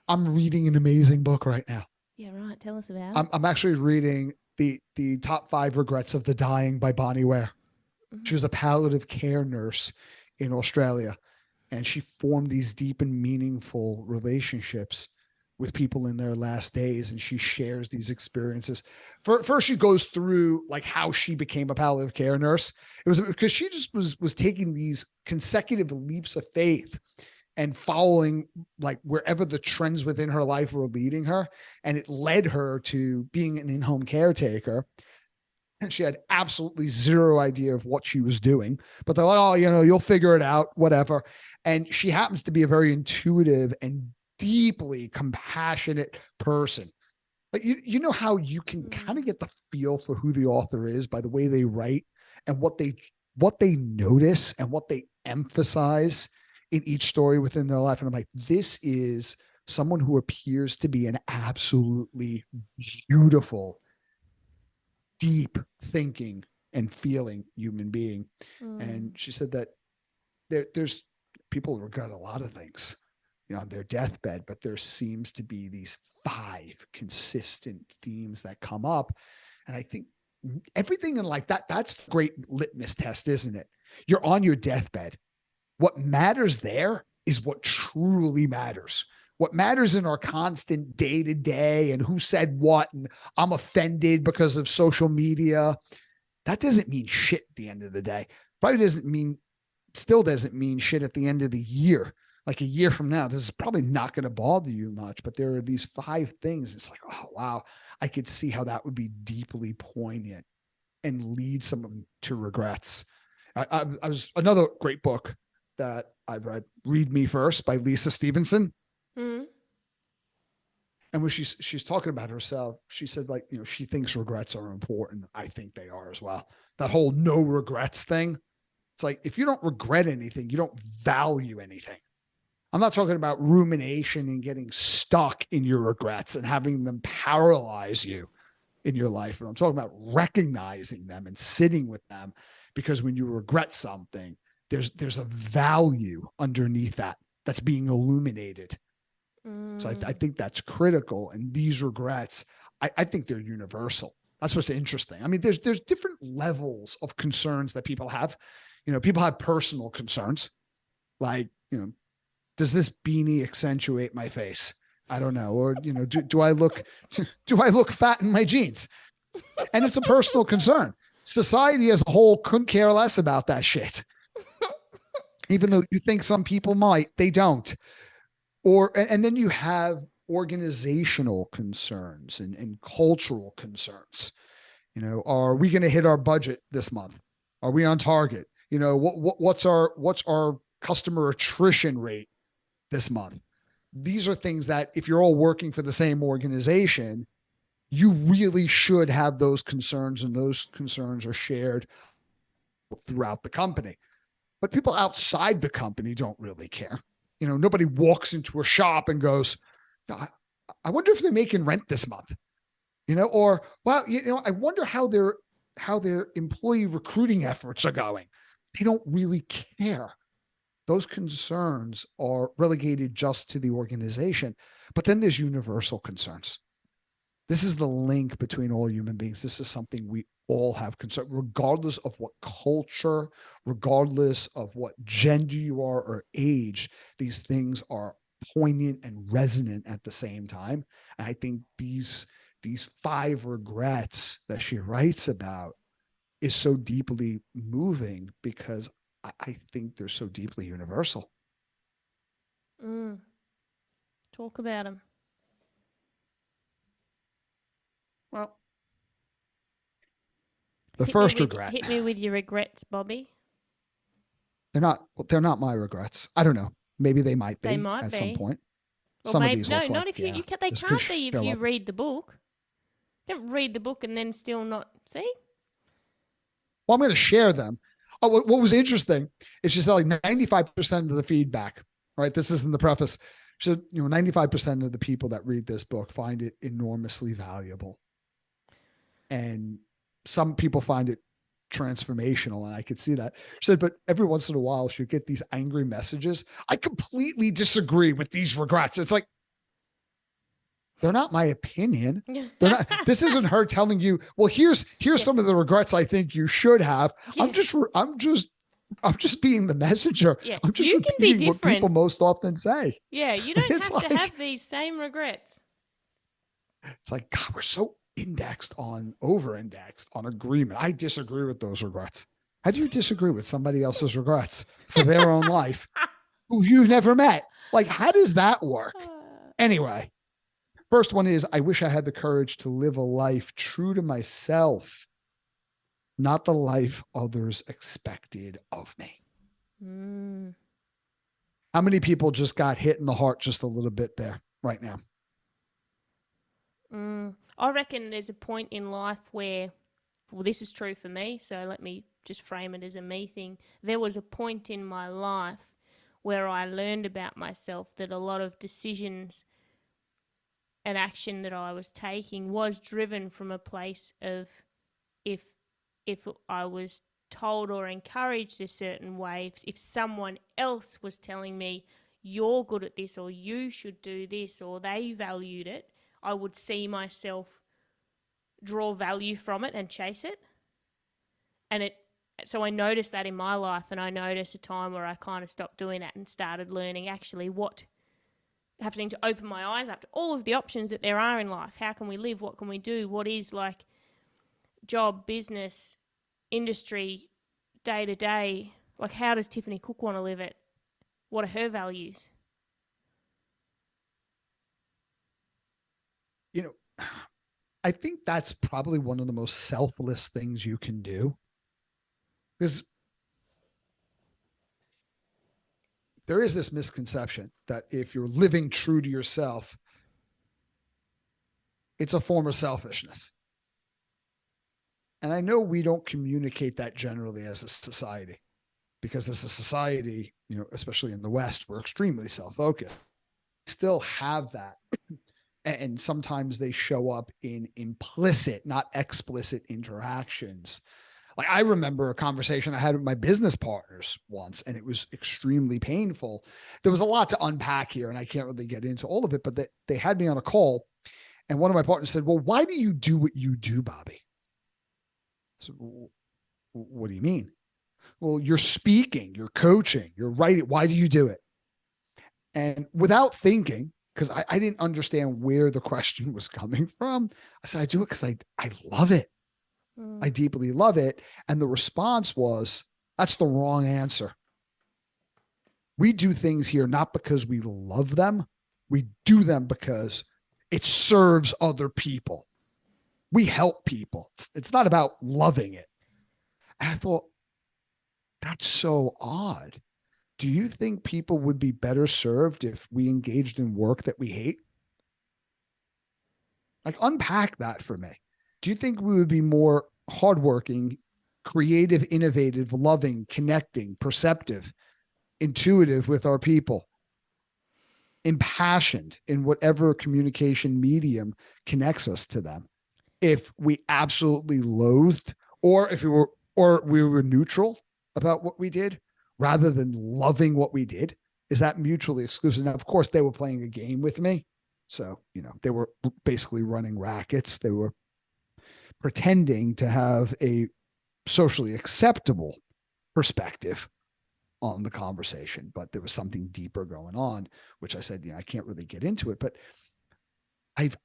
I'm reading an amazing book right now. Yeah, right. Tell us about it. I'm actually reading the top five regrets of the dying by Bonnie Ware. She Mhm. was a palliative care nurse in Australia, and she formed these deep and meaningful relationships with people in their last days, and she shares these experiences. First she goes through like how she became a palliative care nurse. It was because she just was taking these consecutive leaps of faith and following like wherever the trends within her life were leading her, and it led her to being an in-home caretaker, and she had absolutely zero idea of what she was doing. But they're like, oh, you'll figure it out, whatever. And she happens to be a very intuitive and deeply compassionate person. Like you know how you can kind Mm. of get the feel for who the author is by the way they write and what they notice and what they emphasize in each story within their life. And I'm like, this is someone who appears to be an absolutely beautiful, deep thinking and feeling human being. And Mm. she said that there's people regret a lot of things, on their deathbed, but there seems to be these five consistent themes that come up. And I think everything in like that's a great litmus test, isn't it? You're on your deathbed. What matters there is what truly matters. What matters in our constant day to day and who said what, and I'm offended because of social media. That doesn't mean shit at the end of the day. Probably still doesn't mean shit at the end of the year. Like a year from now, this is probably not going to bother you much, but there are these five things. It's like, oh, wow, I could see how that would be deeply poignant and lead someone to regrets. I was another great book that I've read, Read Me First by Lisa Stevenson. Mm. And when she's talking about herself, she said like, she thinks regrets are important. I think they are as well. That whole no regrets thing. It's like if you don't regret anything, you don't value anything. I'm not talking about rumination and getting stuck in your regrets and having them paralyze you in your life. But I'm talking about recognizing them and sitting with them, because when you regret something, there's a value underneath that's being illuminated. So I Mm. think that's critical. And these regrets, I think they're universal. That's what's interesting. I mean, there's different levels of concerns that people have. People have personal concerns, like, does this beanie accentuate my face? I don't know. Or, do I look do I look fat in my jeans? And it's a personal concern. Society as a whole couldn't care less about that shit. Even though you think some people might, they don't. And then you have organizational concerns and cultural concerns. Are we going to hit our budget this month? Are we on target? What's our customer attrition rate this month? These are things that if you're all working for the same organization, you really should have those concerns, and those concerns are shared throughout the company. But people outside the company don't really care. Nobody walks into a shop and goes, I wonder if they're making rent this month, or, well, I wonder how their employee recruiting efforts are going. They don't really care. Those concerns are relegated just to the organization. But then there's universal concerns. This is the link between all human beings. This is something we all have concern, regardless of what culture, regardless of what gender you are or age. These things are poignant and resonant at the same time. And I think these five regrets that she writes about is so deeply moving, because I think they're so deeply universal. Mm. Talk about them. Well, the first regret, Hit me with your regrets, Bobby. they're not my regrets. I don't know. Maybe they might They be might at some be. point. Well, Some of maybe these no, look like, not if yeah, they this could can't be if show you up. read the book. You don't read the book and then still not see. Well, I'm going to share them. Oh, what was interesting is she said like 95% of the feedback, right? This is in the preface. She said, 95% of the people that read this book find it enormously valuable. And some people find it transformational, and I could see that. She said, but every once in a while she'll get these angry messages. I completely disagree with these regrets. It's like, They're not my opinion. They're not, this isn't her telling you, well, here's some of the regrets I think you should have. Yeah. I'm just being the messenger. Yeah. I'm just You can be repeating what people different. most often say. Yeah, you don't It's have to like, have these same regrets. it's like, God, we're so over indexed on agreement. I disagree with those regrets. How do you disagree with somebody else's regrets for their own life who you've never met? Like, how does that work? Anyway, first one is, I wish I had the courage to live a life true to myself, not the life others expected of me. Mm. How many people just got hit in the heart just a little bit there right now? I reckon there's a point in life where, well, this is true for me, so let me just frame it as a me thing. There was a point in my life where I learned about myself that a lot of decisions and action that I was taking was driven from a place of, if I was told or encouraged a certain way, if someone else was telling me you're good at this or you should do this or they valued it, I would see myself draw value from it and chase it. And so I noticed that in my life, and I noticed a time where I kind of stopped doing that and started learning actually having to open my eyes up to all of the options that there are in life. How can we live? What can we do? What is like job, business, industry, day to day? Like, how does Tiffany Cook want to live it? What are her values? You know, I think that's probably one of the most selfless things you can do, because there is this misconception that if you're living true to yourself, it's a form of selfishness. And I know we don't communicate that generally as a society, because as a society, especially in the West, we're extremely self-focused. Still have that. And sometimes they show up in implicit, not explicit interactions. Like, I remember a conversation I had with my business partners once, and it was extremely painful. There was a lot to unpack here, and I can't really get into all of it, but they had me on a call, and one of my partners said, well, why do you do what you do, Bobby? I said, well, what do you mean? Well, you're speaking, you're coaching, you're writing. Why do you do it? And without thinking, because I didn't understand where the question was coming from, I said, I do it because I love it. I deeply love it. And the response was, that's the wrong answer. We do things here not because we love them. We do them because it serves other people. We help people. It's not about loving it. And I thought, that's so odd. Do you think people would be better served if we engaged in work that we hate? Like, unpack that for me. Do you think we would be more hardworking, creative, innovative, loving, connecting, perceptive, intuitive with our people, impassioned in whatever communication medium connects us to them, if we absolutely loathed, or if we were neutral about what we did rather than loving what we did? Is that mutually exclusive? Now, of course, they were playing a game with me. So, they were basically running rackets. They were pretending to have a socially acceptable perspective on the conversation, but there was something deeper going on, which I said, I can't really get into it. But I've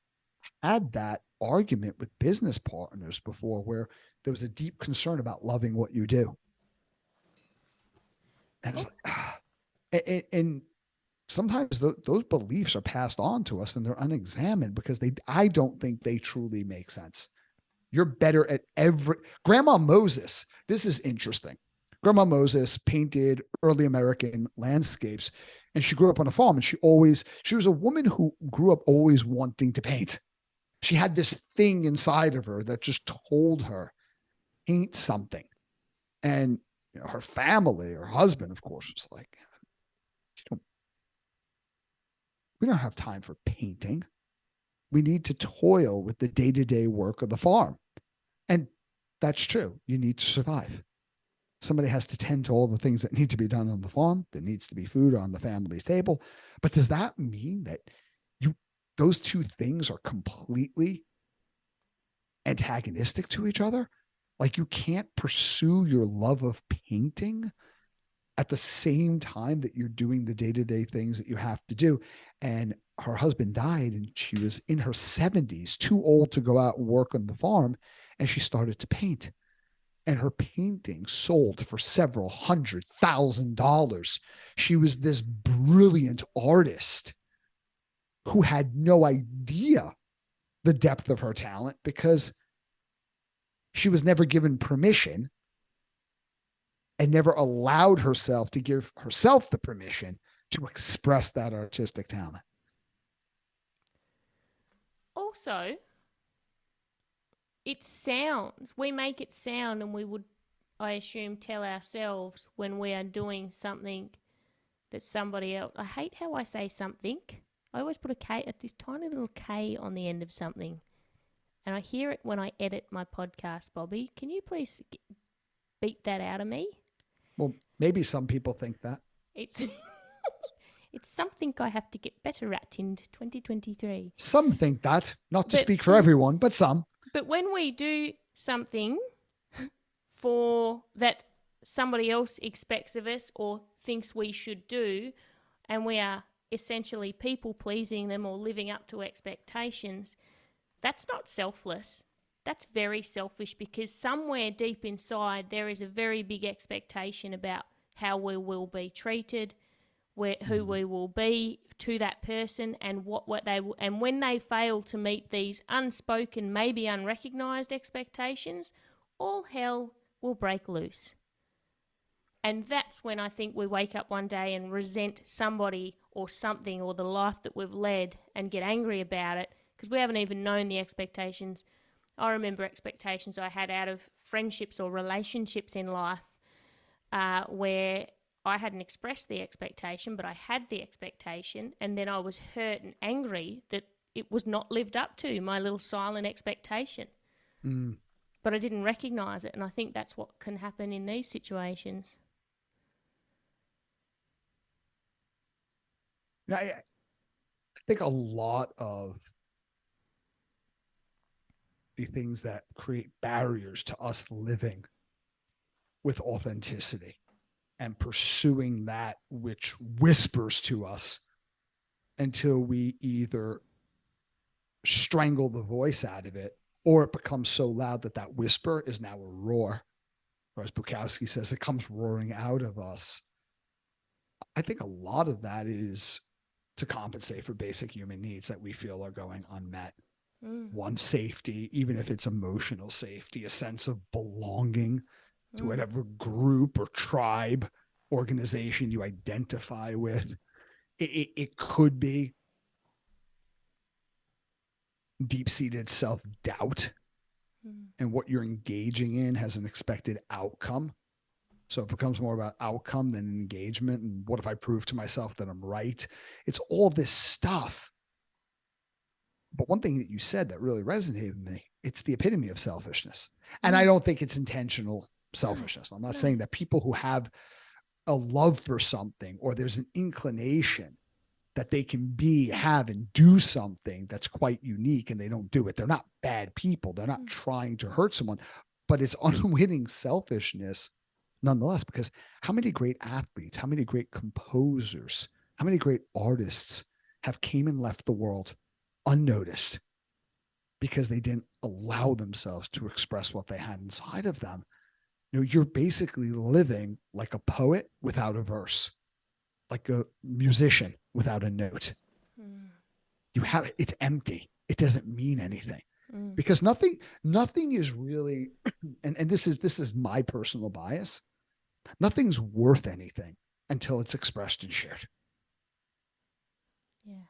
had that argument with business partners before, where there was a deep concern about loving what you do. And it's like, and sometimes those beliefs are passed on to us and they're unexamined, because I don't think they truly make sense. You're better at Grandma Moses. This is interesting. Grandma Moses painted early American landscapes, and she grew up on a farm, and she was a woman who grew up always wanting to paint. She had this thing inside of her that just told her, paint something. And her family, her husband, of course, was like, we don't have time for painting. We need to toil with the day-to-day work of the farm. And that's true. You need to survive. Somebody has to tend to all the things that need to be done on the farm. There needs to be food on the family's table. But does that mean that those two things are completely antagonistic to each other. Like, you can't pursue your love of painting at the same time that you're doing the day-to-day things that you have to do. And her husband died and she was in her 70s, too old to go out and work on the farm. And she started to paint. And her painting sold for several $100,000. She was this brilliant artist who had no idea the depth of her talent because she was never given permission and never allowed herself to give herself the permission to express that artistic talent. Also, it sounds, we make it sound, and we would, I assume, tell ourselves when we are doing something that somebody else, I hate how I say something. I always put a K, this tiny little K on the end of something. And I hear it when I edit my podcast, Bobby. Can you please beat that out of me? Well, maybe some people think that. It's it's something I have to get better at in 2023. Some think that, not to speak for everyone, but some. But when we do something for that somebody else expects of us or thinks we should do, and we are essentially people pleasing them or living up to expectations, that's not selfless. That's very selfish, because somewhere deep inside there is a very big expectation about how we will be treated, who we will be to that person, and what they will. And when they fail to meet these unspoken, maybe unrecognised expectations, all hell will break loose. And that's when I think we wake up one day and resent somebody or something or the life that we've led and get angry about it because we haven't even known the expectations. I remember expectations I had out of friendships or relationships in life where I hadn't expressed the expectation, but I had the expectation, and then I was hurt and angry that it was not lived up to, my little silent expectation. But I didn't recognise it, and I think that's what can happen in these situations. Now, I think a lot of the things that create barriers to us living with authenticity and pursuing that which whispers to us until we either strangle the voice out of it or it becomes so loud that that whisper is now a roar. Or as Bukowski says, it comes roaring out of us. I think a lot of that is to compensate for basic human needs that we feel are going unmet. One, safety, even if it's emotional safety, a sense of belonging to whatever group or tribe, organization you identify with. It could be deep-seated self-doubt, and what you're engaging in has an expected outcome. So it becomes more about outcome than engagement. And what if I prove to myself that I'm right? It's all this stuff. But one thing that you said that really resonated with me, it's the epitome of selfishness. And I don't think it's intentional selfishness. I'm not saying that people who have a love for something or there's an inclination that they can have and do something that's quite unique and they don't do it. They're not bad people. They're not trying to hurt someone, but it's unwitting selfishness nonetheless, because how many great athletes, how many great composers, how many great artists have came and left the world unnoticed because they didn't allow themselves to express what they had inside of them. You know, you're basically living like a poet without a verse, like a musician without a note. It's empty. It doesn't mean anything because nothing is really, and this is my personal bias. Nothing's worth anything until it's expressed and shared. Yeah.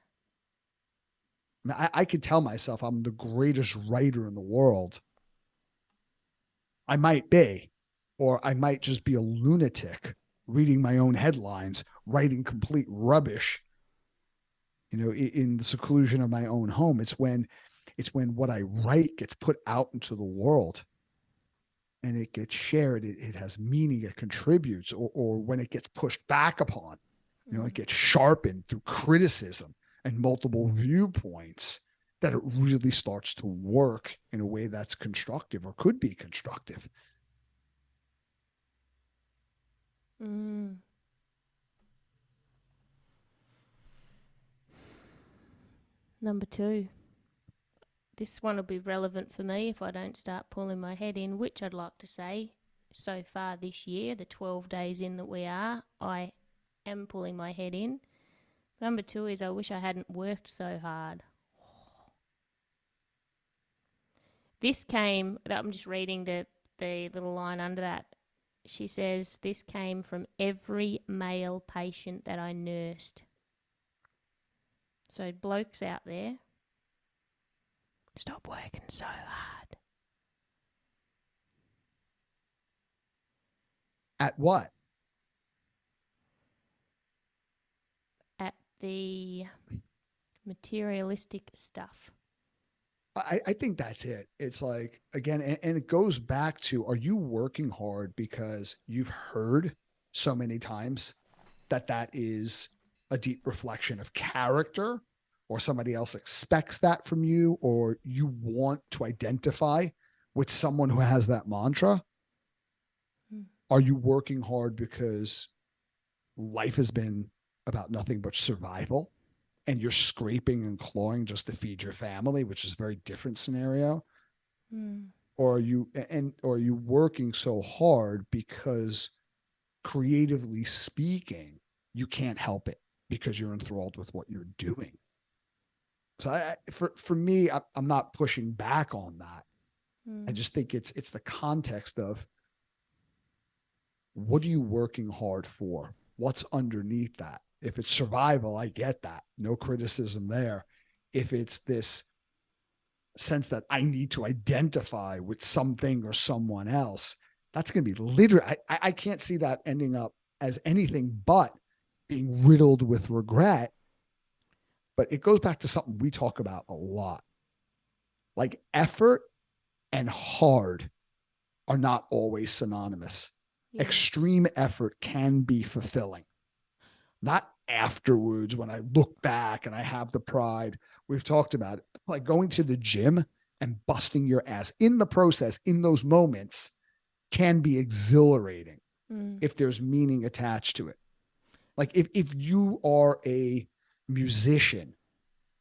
I could tell myself I'm the greatest writer in the world. I might be, or I might just be a lunatic reading my own headlines, writing complete rubbish, you know, in the seclusion of my own home. It's when what I write gets put out into the world and it gets shared. It has meaning, it contributes, or when it gets pushed back upon, you know, it gets sharpened through criticism and multiple viewpoints, that it really starts to work in a way that's constructive or could be constructive. Mm. Number two. This one will be relevant for me if I don't start pulling my head in, which I'd like to say so far this year, the 12 days in that we are, I am pulling my head in. Number two is I wish I hadn't worked so hard. This came, I'm just reading the little line under that. She says, this came from every male patient that I nursed. So, blokes out there, stop working so hard. At what? At the materialistic stuff. I think that's it. It's like, again, and it goes back to, are you working hard because you've heard so many times that that is a deep reflection of character, or somebody else expects that from you, or you want to identify with someone who has that mantra? Hmm. Are you working hard because life has been about nothing but survival, and you're scraping and clawing just to feed your family, which is a very different scenario? Hmm. Or are you working so hard because, creatively speaking, you can't help it because you're enthralled with what you're doing? So for me, I'm not pushing back on that. I Hmm. just think it's the context of, what are you working hard for? What's underneath that? If it's survival, I get that. No criticism there. If it's this sense that I need to identify with something or someone else, that's going to be literally, I can't see that ending up as anything but being riddled with regret. But it goes back to something we talk about a lot. Like, effort and hard are not always synonymous. Yeah. Extreme effort can be fulfilling, not afterwards when I look back and I have the pride. We've talked about it, like going to the gym and busting your ass in the process, in those moments, can be exhilarating Hmm. if there's meaning attached to it. Like, if you are a musician,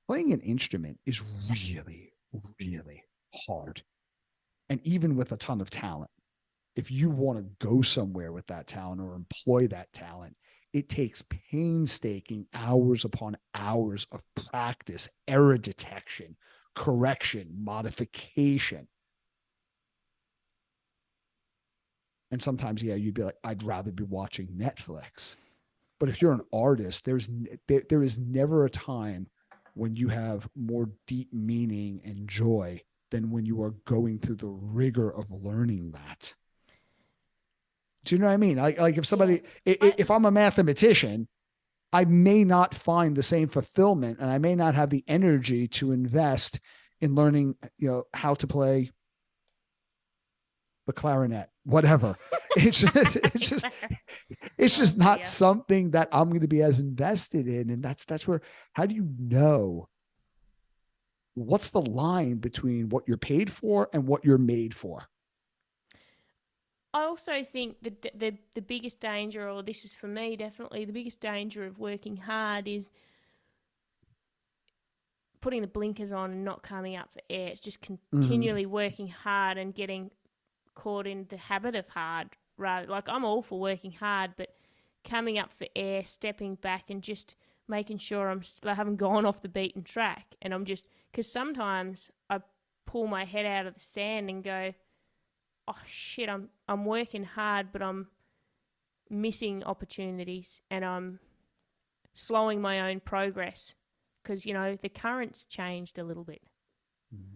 playing an instrument is really, really hard. And even with a ton of talent, if you want to go somewhere with that talent or employ that talent, it takes painstaking hours upon hours of practice, error detection, correction, modification. And sometimes, yeah, you'd be like, I'd rather be watching Netflix. But if you're an artist, there is never a time when you have more deep meaning and joy than when you are going through the rigor of learning that. Do you know what I mean? Like if Yeah. somebody, if I'm a mathematician, I may not find the same fulfillment, and I may not have the energy to invest in learning, how to play the clarinet, whatever. It's just, it's just, it's Oh just not dear. something that I'm going to be as invested in. And that's where, how do you know what's the line between what you're paid for and what you're made for? I also think the biggest danger, or this is for me definitely the biggest danger of working hard, is putting the blinkers on and not coming up for air. It's just Mm-hmm. continually working hard and getting caught in the habit of hard. Rather, like, I'm all for working hard, but coming up for air, stepping back, and just making sure I haven't gone off the beaten track. And I'm just, because sometimes I pull my head out of the sand and go, oh shit, I'm working hard, but I'm missing opportunities, and I'm slowing my own progress because the current's changed a little bit, Mm-hmm.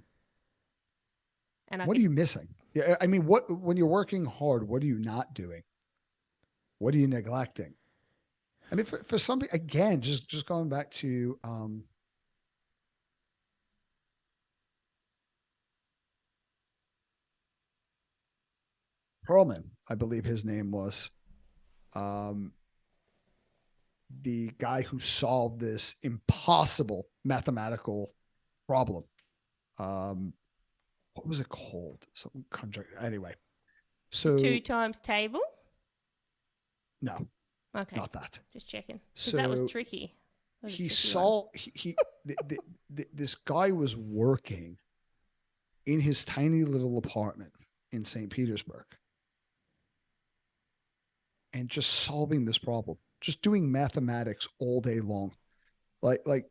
and I What are could. you missing? Yeah, I mean, when you're working hard, what are you not doing? What are you neglecting? I mean, for somebody, again, just going back to Perlman, I believe his name was. Um, the guy who solved this impossible mathematical problem. What was it called? Some conjunct. Anyway, The two so times table? no, Okay, not that. just checking. Because that was So tricky. That was a he tricky one. saw this guy was working in his tiny little apartment in St. Petersburg and just solving this problem, just doing mathematics all day long, like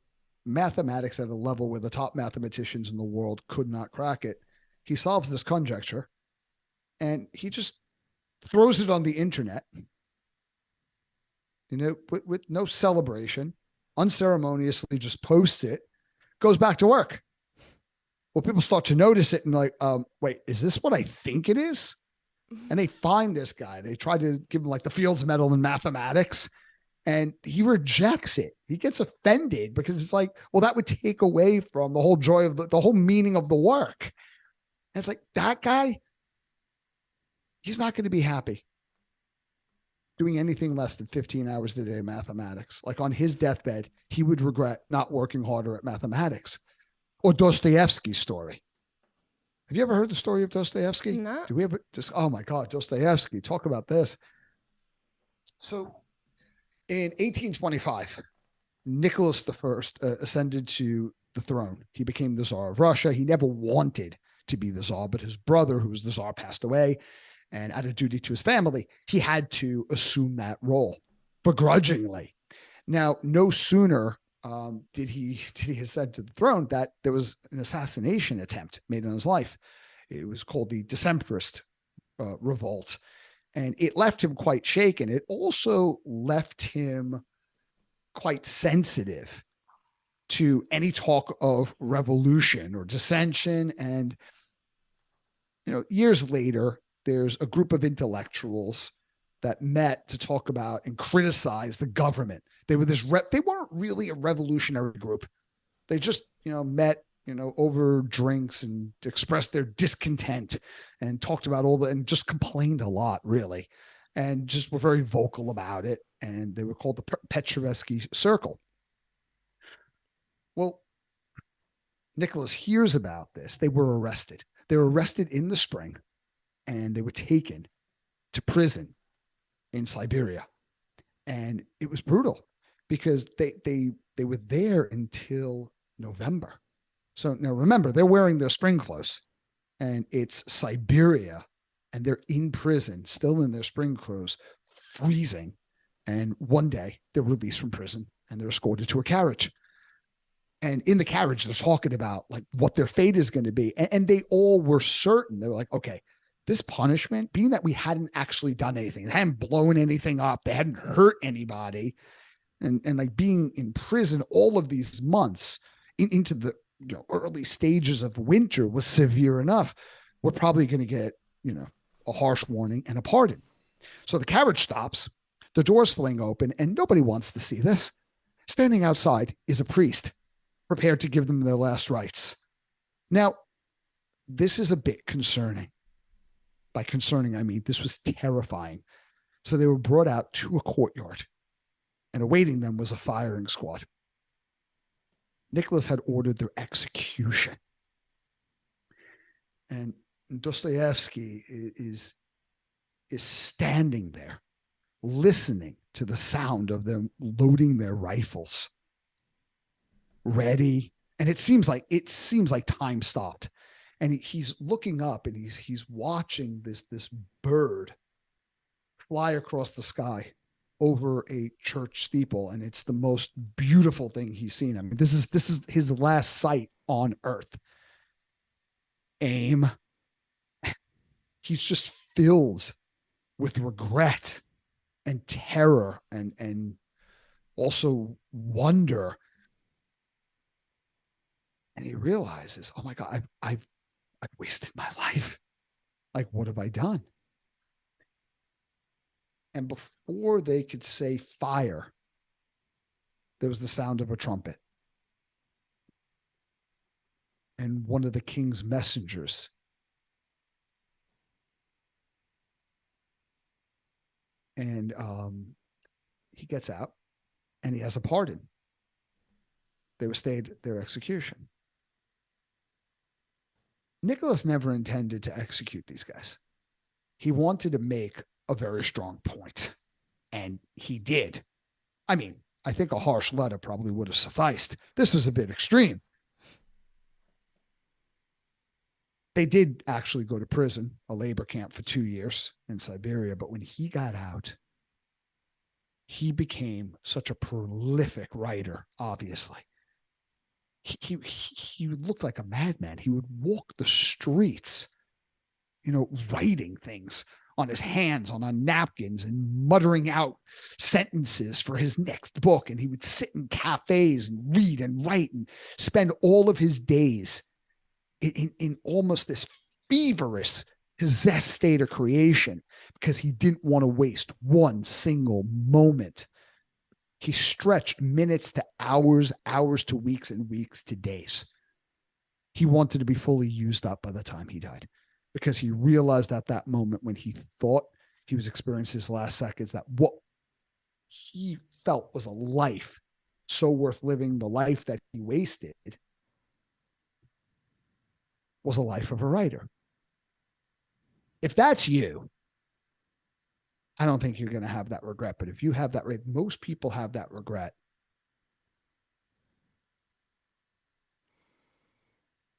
mathematics at a level where the top mathematicians in the world could not crack it. He solves this conjecture and he just throws it on the internet, with no celebration, unceremoniously just posts it, goes back to work. Well, people start to notice it and like, wait, is this what I think it is? And they find this guy. They try to give him like the Fields Medal in mathematics, and he rejects it. He gets offended because it's like, well, that would take away from the whole joy of the whole meaning of the work. And it's like, that guy, he's not going to be happy doing anything less than 15 hours a day of mathematics. Like on his deathbed, he would regret not working harder at mathematics. Or Dostoevsky's story. Have you ever heard the story of Dostoevsky? No. Do we ever just, oh my God, Dostoevsky, talk about this. So in 1825, Nicholas I ascended to the throne. He became the Tsar of Russia. He never wanted to be the Tsar, but his brother, who was the Tsar, passed away. And out of duty to his family, he had to assume that role begrudgingly. Now, no sooner did he ascend to the throne that there was an assassination attempt made on his life. It was called the Decembrist revolt, and it left him quite shaken. It also left him quite sensitive to any talk of revolution or dissension. And years later, there's a group of intellectuals that met to talk about and criticize the government. They were they weren't really a revolutionary group. They just, met, over drinks and expressed their discontent and talked about and just complained a lot, really, and just were very vocal about it. And they were called the Petrovsky Circle. Well, Nicholas hears about this. They were arrested. They were arrested in the spring and they were taken to prison in Siberia. And it was brutal because they were there until November. So now remember, they're wearing their spring clothes and it's Siberia and they're in prison, still in their spring clothes, freezing. And one day they're released from prison and they're escorted to a carriage. And in the carriage, they're talking about like what their fate is going to be. And they all were certain. They were like, okay, this punishment, being that we hadn't actually done anything, they hadn't blown anything up, they hadn't hurt anybody, and like being in prison all of these months into the early stages of winter was severe enough. We're probably going to get a harsh warning and a pardon. So the carriage stops, the doors fling open, and nobody wants to see this. Standing outside is a priest prepared to give them their last rites. Now, this is a bit concerning. By concerning, I mean this was terrifying. So they were brought out to a courtyard, and awaiting them was a firing squad. Nicholas had ordered their execution. And Dostoevsky is standing there, listening to the sound of them loading their rifles, ready. And it seems like time stopped. And he's looking up and he's watching this bird fly across the sky over a church steeple, and it's the most beautiful thing he's seen. I mean, this is his last sight on earth. Aim. He's just filled with regret and terror and also wonder. And he realizes, oh my God, I've wasted my life. Like, what have I done? And before they could say fire, there was the sound of a trumpet. And one of the king's messengers and he gets out and he has a pardon. They were stayed their execution. Nicholas never intended to execute these guys. He wanted to make a very strong point, and he did. I mean, I think a harsh letter probably would have sufficed. This was a bit extreme. They did actually go to prison, a labor camp, for 2 years in Siberia. But when he got out, he became such a prolific writer, obviously. He looked like a madman. He would walk the streets, writing things on his hands, on napkins, and muttering out sentences for his next book. And he would sit in cafes and read and write and spend all of his days in almost this feverish, possessed state of creation, because he didn't want to waste one single moment. He stretched minutes to hours, hours to weeks, and weeks to days. He wanted to be fully used up by the time he died, because he realized at that moment, when he thought he was experiencing his last seconds, that what he felt was a life so worth living, the life that he wasted, was a life of a writer. If that's you, I don't think you're going to have that regret. But if you have that, most people have that regret.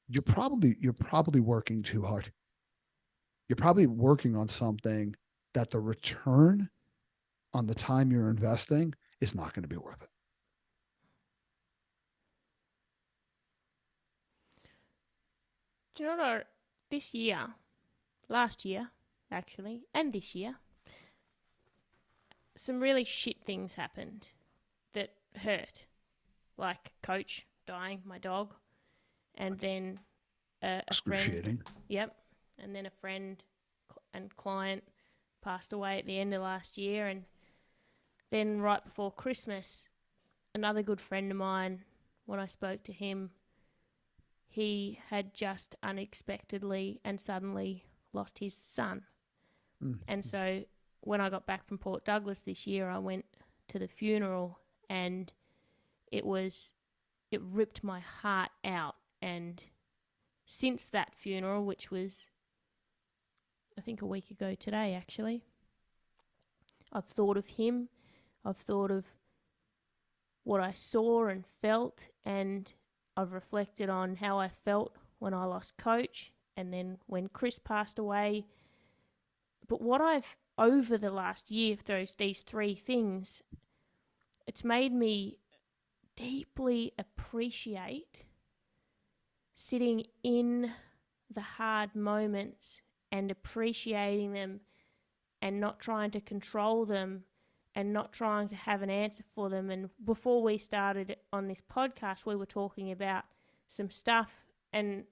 You're probably working too hard. You're probably working on something that the return on the time you're investing is not going to be worth it. Do you know what? This year, last year, actually, and this year, some really shit things happened that hurt. Like Coach dying, my dog, and then a friend. Yep. And then a friend and client passed away at the end of last year. And then right before Christmas, another good friend of mine, when I spoke to him, he had just unexpectedly and suddenly lost his son. And so when I got back from Port Douglas this year, I went to the funeral, and it ripped my heart out. And since that funeral, which was, I think, a week ago today, actually, I've thought of him. I've thought of what I saw and felt, and I've reflected on how I felt when I lost Coach, and then when Chris passed away. But what I've, over the last year, these three things, it's made me deeply appreciate sitting in the hard moments and appreciating them, and not trying to control them, and not trying to have an answer for them. And before we started on this podcast, we were talking about some stuff, and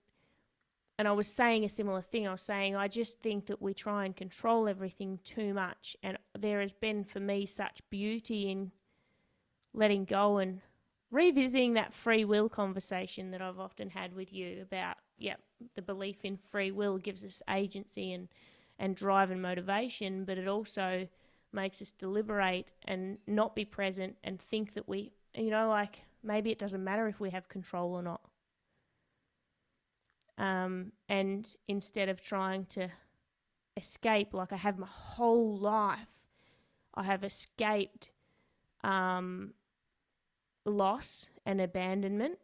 I was saying a similar thing. I was saying, I just think that we try and control everything too much. And there has been, for me, such beauty in letting go and revisiting that free will conversation that I've often had with you about, the belief in free will gives us agency and drive and motivation, but it also makes us deliberate and not be present and think that we, maybe it doesn't matter if we have control or not. And instead of trying to escape, like I have my whole life, I have escaped loss and abandonment.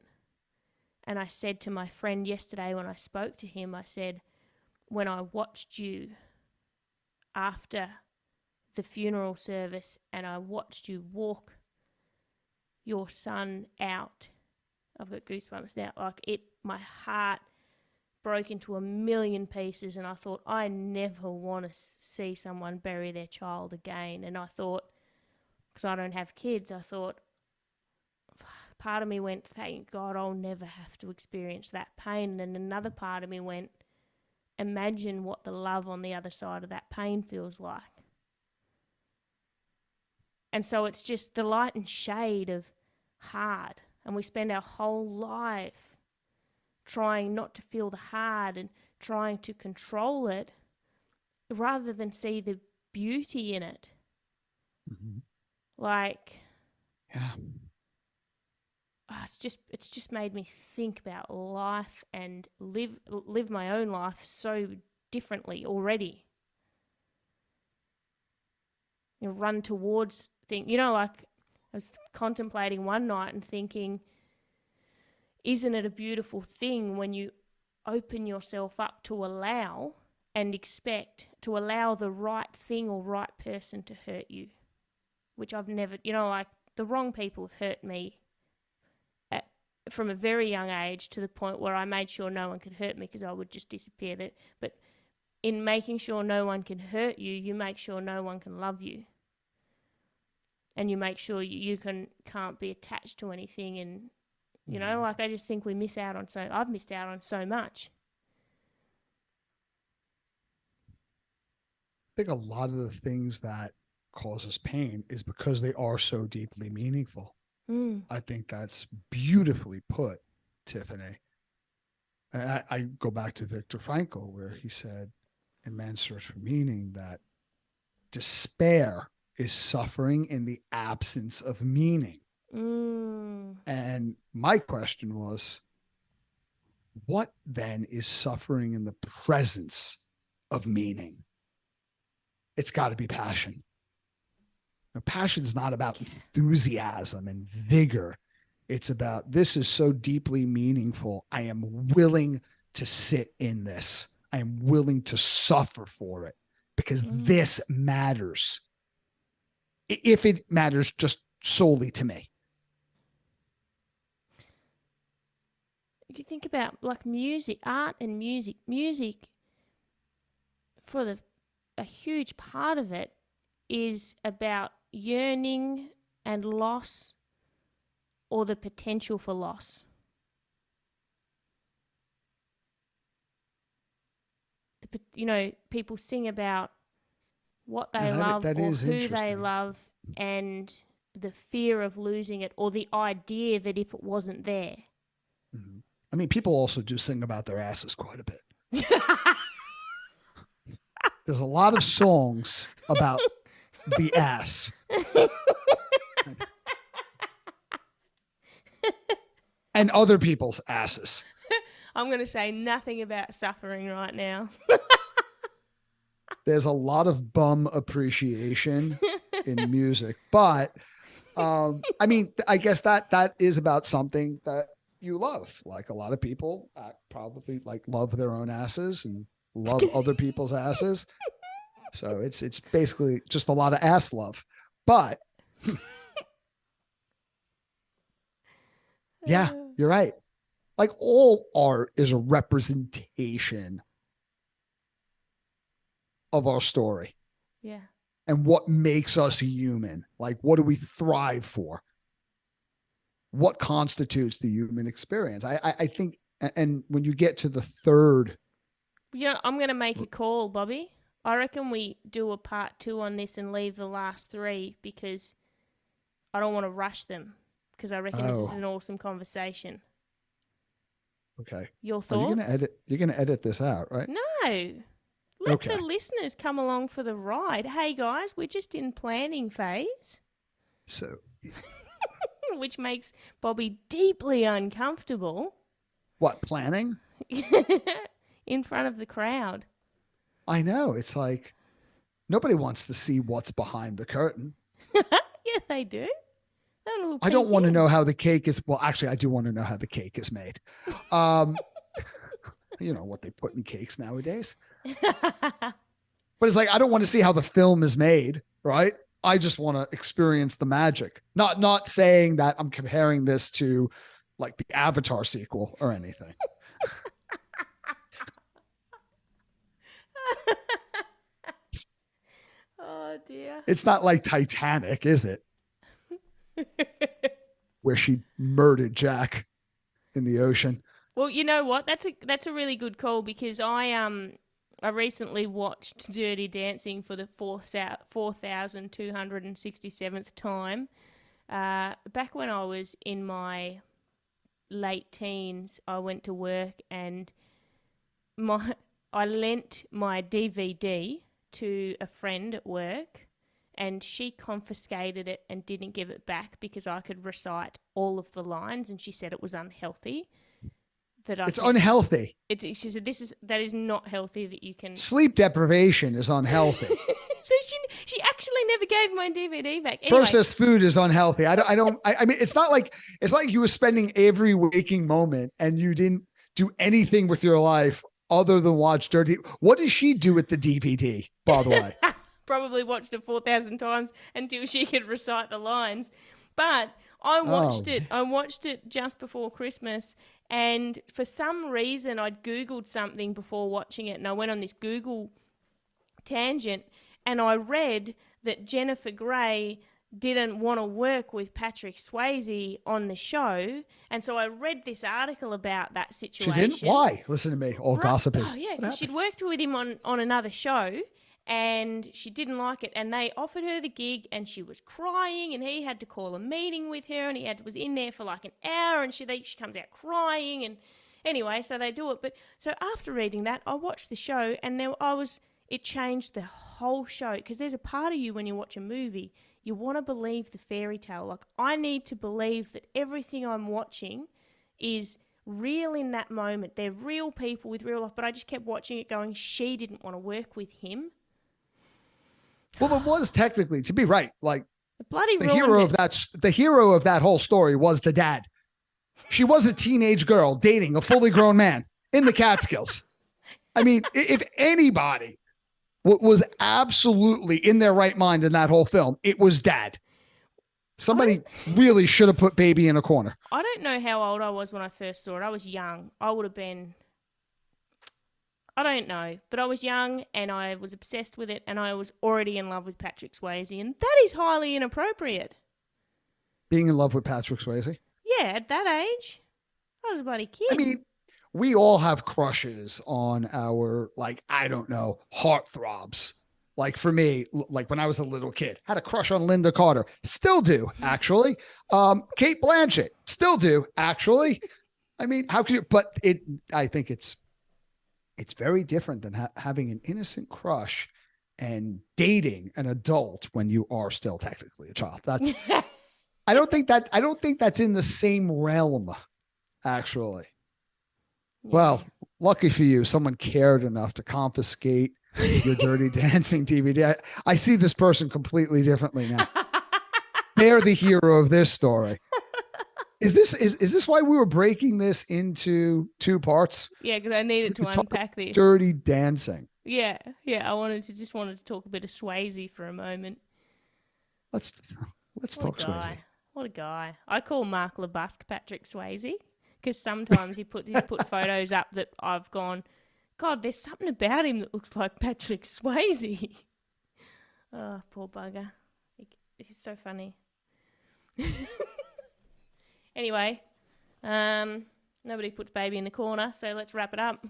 And I said to my friend yesterday when I spoke to him, I said, when I watched you after the funeral service and I watched you walk your son out, I've got goosebumps now, my heart broke into a million pieces, and I thought, I never want to see someone bury their child again. And I thought, because I don't have kids, I thought, part of me went, thank God I'll never have to experience that pain. And then another part of me went, imagine what the love on the other side of that pain feels like. And so it's just the light and shade of hard. And we spend our whole life trying not to feel the hard and trying to control it rather than see the beauty in it. Mm-hmm. Like, Yeah. It's just made me think about life and live my own life so differently already. You know, run towards things. You know, like I was contemplating one night and thinking, isn't it a beautiful thing when you open yourself up to allow and expect to allow the right thing or right person to hurt you, which I've never, you know, like the wrong people have hurt me from a very young age to the point where I made sure no one could hurt me because I would just disappear. But in making sure no one can hurt you, you make sure no one can love you. And you make sure you can't be attached to anything. And, you know, like I just think I've missed out on so much. I think a lot of the things that cause us pain is because they are so deeply meaningful. I think that's beautifully put, Tiffany. And I go back to Viktor Frankl, where he said in Man's Search for Meaning that despair is suffering in the absence of meaning. And my question was, what then is suffering in the presence of meaning? It's got to be passion. Now, passion is not about enthusiasm and vigor. It's about, this is so deeply meaningful. I am willing to sit in this. I am willing to suffer for it because this matters. If it matters just solely to me. You think about like music, art and music for a huge part of it is about yearning and loss or the potential for loss. You know, people sing about what they love or who they love and the fear of losing it or the idea that if it wasn't there. I mean, people also do sing about their asses quite a bit. There's a lot of songs about the ass. And other people's asses. I'm going to say nothing about suffering right now. There's a lot of bum appreciation in music, but I mean, I guess that is about something that you love. Like a lot of people probably like love their own asses and love other people's asses. So it's basically just a lot of ass love. But yeah, you're right. Like all art is a representation of our story. Yeah. And what makes us human? Like, what do we thrive for? What constitutes the human experience? I think, and when you get to the third. Yeah, I'm going to make a call, Bobby. I reckon we do a part 2 on this and leave the last 3 because I don't want to rush them because I reckon this is an awesome conversation. Okay. Your thoughts? You're gonna edit this out, right? No. Let the listeners come along for the ride. Hey guys, we're just in planning phase. So which makes Bobby deeply uncomfortable. What, planning? In front of the crowd. I know. It's like nobody wants to see what's behind the curtain. Yeah, they do. I don't want to know how the cake is. Well, actually, I do want to know how the cake is made. You know what they put in cakes nowadays. But it's like, I don't want to see how the film is made, right? I just want to experience the magic. Not saying that I'm comparing this to like the Avatar sequel or anything. Oh dear. It's not like Titanic, is it? Where she murdered Jack in the ocean. Well, you know what? That's a really good call because I recently watched Dirty Dancing for the 4,267th time. Back when I was in my late teens, I went to work and I lent my DVD to a friend at work, and she confiscated it and didn't give it back because I could recite all of the lines, and she said it was unhealthy. It's unhealthy. She said that is not healthy that you can. Sleep deprivation is unhealthy. So she actually never gave my DVD back. Anyway. Processed food is unhealthy. I mean, it's not like you were spending every waking moment and you didn't do anything with your life other than watch dirty. What does she do with the DVD, by the way? Probably watched it 4,000 times until she could recite the lines. But I watched it. I watched it just before Christmas, and for some reason I'd Googled something before watching it, and I went on this Google tangent, and I read that Jennifer Grey didn't want to work with Patrick Swayze on the show. And so I read this article about that situation. She didn't? Why? Listen to me, all gossipy. Oh, yeah, because she'd worked with him on another show, and she didn't like it. And they offered her the gig, and she was crying, and he had to call a meeting with her, and was in there for like an hour, and she comes out crying. And anyway, so they do it. But so after reading that, I watched the show, and it changed the whole show, because there's a part of you when you watch a movie, you want to believe the fairy tale. Like, I need to believe that everything I'm watching is real in that moment. They're real people with real life, but I just kept watching it going, she didn't want to work with him. Well, it was technically, to be right, like the hero of that whole story was the dad. She was a teenage girl dating a fully grown man in the Catskills. I mean, if anybody was absolutely in their right mind in that whole film, it was dad. Somebody really should have put baby in a corner. I don't know how old I was when I first saw it. I was young. I would have been, I don't know, but I was young and I was obsessed with it, and I was already in love with Patrick Swayze, and that is highly inappropriate. Being in love with Patrick Swayze? Yeah, at that age, I was a bloody kid. I mean, we all have crushes on our, like, I don't know, heartthrobs. Like for me, like when I was a little kid, had a crush on Linda Carter. Still do, actually. Kate Blanchett. Still do, actually. I mean, how could you? But I think it's very different than having an innocent crush and dating an adult when you are still technically a child. That's. I don't think that's in the same realm, actually. Yeah. Well, lucky for you, someone cared enough to confiscate your Dirty Dancing DVD. I see this person completely differently now. They're the hero of this story. Is this why we were breaking this into two parts? Yeah, because I needed to unpack this. Dirty Dancing. Yeah. I wanted to talk a bit of Swayze for a moment. Let's talk Swayze. What a guy. I call Mark LeBusque Patrick Swayze, because sometimes he's put photos up that I've gone, God, there's something about him that looks like Patrick Swayze. Oh, poor bugger. He's so funny. Anyway, nobody puts baby in the corner, so let's wrap it up.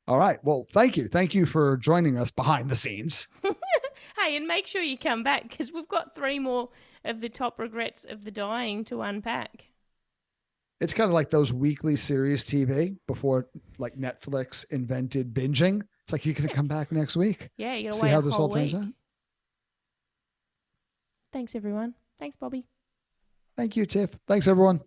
All right. Well, thank you. Thank you for joining us behind the scenes. Hey, and make sure you come back, because we've got 3 more of the top regrets of the dying to unpack. It's kind of like those weekly series TV before like Netflix invented binging. It's like, you can come back next week. Yeah, you gotta see wait how a this whole all turns week. out. Thanks, everyone. Thanks, Bobby. Thank you, Tiff. Thanks, everyone.